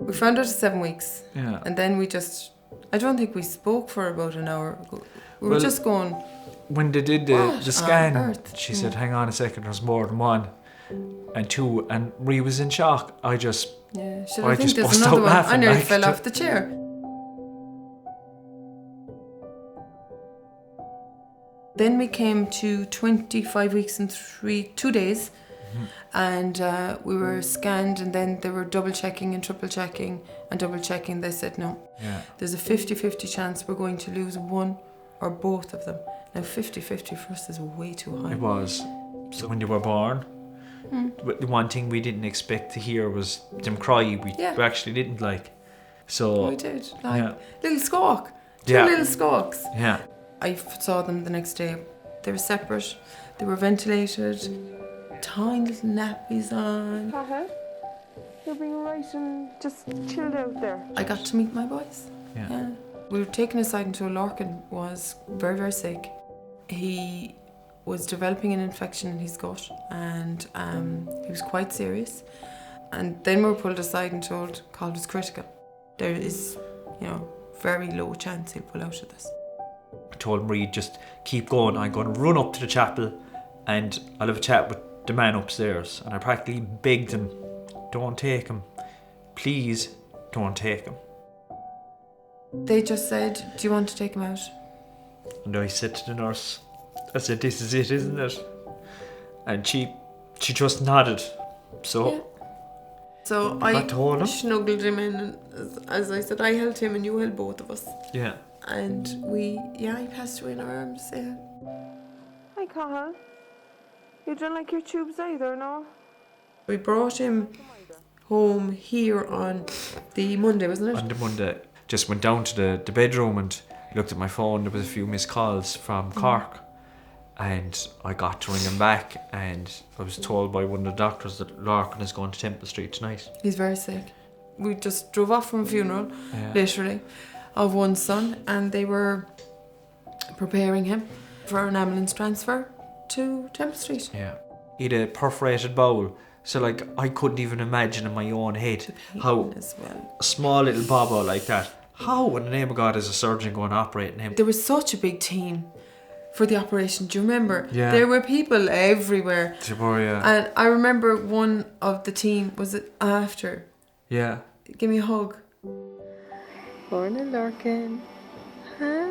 We found out at 7 weeks. Yeah. And then I don't think we spoke for about an hour. We were just going... When they did the scan, she said, hang on a second, there's more than one. And two, and Marie was in shock. I just bust out one. laughing. I nearly fell off the chair. Then we came to 25 weeks and 2 days. And we were scanned, and then they were double checking and triple checking and double checking. They said no. Yeah. There's a 50-50 chance we're going to lose one or both of them. Now 50-50 for us is way too high. It was. So when you were born, the one thing we didn't expect to hear was them cry. We actually didn't like. So we did. Little squawk. Two little squawks. Yeah. I saw them the next day. They were separate. They were ventilated. Tiny little nappies on. You're being right and just chilled out there. I got to meet my boys. Yeah. We were taken aside until Lorcan was very, very sick. He was developing an infection in his gut, and he was quite serious. And then we were pulled aside and told Cathal was critical. There is, very low chance he'll pull out of this. I told Marie, just keep going. I'm going to run up to the chapel and I'll have a chat with the man upstairs. And I practically begged him, don't take him. Please don't take him. They just said, do you want to take him out? And I said to the nurse, I said, this is it, isn't it? And she just nodded. So So I snuggled him in, and as I said, I held him and you held both of us. Yeah. And he passed away in our arms, yeah. Hi, Cathal. You don't like your tubes either, no? We brought him home here on the Monday, wasn't it? On the Monday. Just went down to the bedroom and looked at my phone. There was a few missed calls from Cork. And I got to ring him back, and I was told by one of the doctors that Lorcan is going to Temple Street tonight. He's very sick. We just drove off from a funeral, literally, of one son, and they were preparing him for an ambulance transfer to Temple Street. Yeah. He had a perforated bowel, so I couldn't even imagine in my own head how a small little bobble like that, how in the name of God is a surgeon going to operate on him? There was such a big team for the operation. Do you remember? Yeah. There were people everywhere. There were, yeah. And I remember one of the team, was it after? Yeah. Give me a hug. Morning, Lorcan. Huh?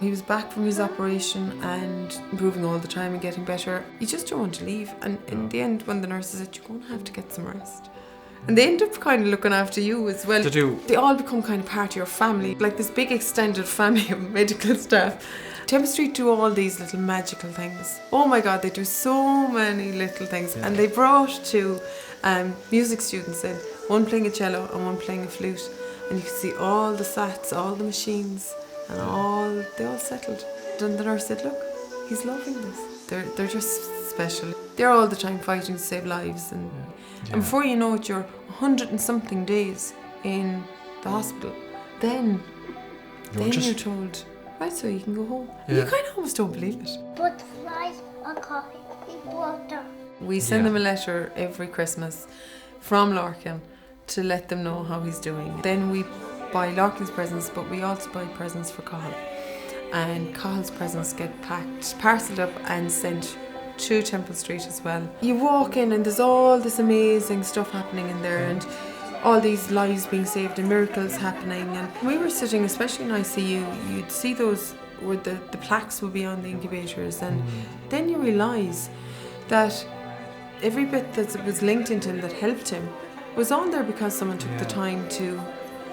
He was back from his operation and improving all the time and getting better. You just don't want to leave. And in the end, when the nurses said, you're going to have to get some rest. And they end up kind of looking after you as well. They do. They all become kind of part of your family, like this big extended family of medical staff. Temple Street do all these little magical things. Oh my God, they do so many little things. Yeah. And they brought two music students in, one playing a cello and one playing a flute. And you could see all the sats, all the machines, and they all settled. And the nurse said, look, he's loving this. They're just special. They're all the time fighting to save lives. And before you know it, you're 100 and something days in the hospital. Then you're told, right, so you can go home. Yeah. You kind of almost don't believe it. Butterflies or coffee with water. We send them a letter every Christmas from Lorcan to let them know how he's doing. Then we buy Lorcan's presents, but we also buy presents for Cathal. And Cathal's presents get packed, parcelled up and sent to Temple Street as well. You walk in and there's all this amazing stuff happening in there, and all these lives being saved and miracles happening. And we were sitting, especially in ICU, you'd see those where the plaques would be on the incubators, and then you realise that every bit that was linked into him that helped him was on there because someone took the time to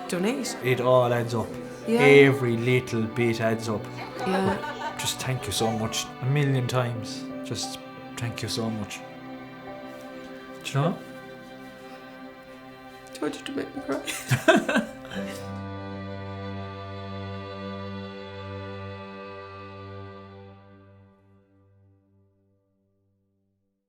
donate. It all adds up. Yeah. Every little bit adds up. Yeah. Just thank you so much. 1,000,000 times. Just thank you so much. Do you know? I told you to make me cry.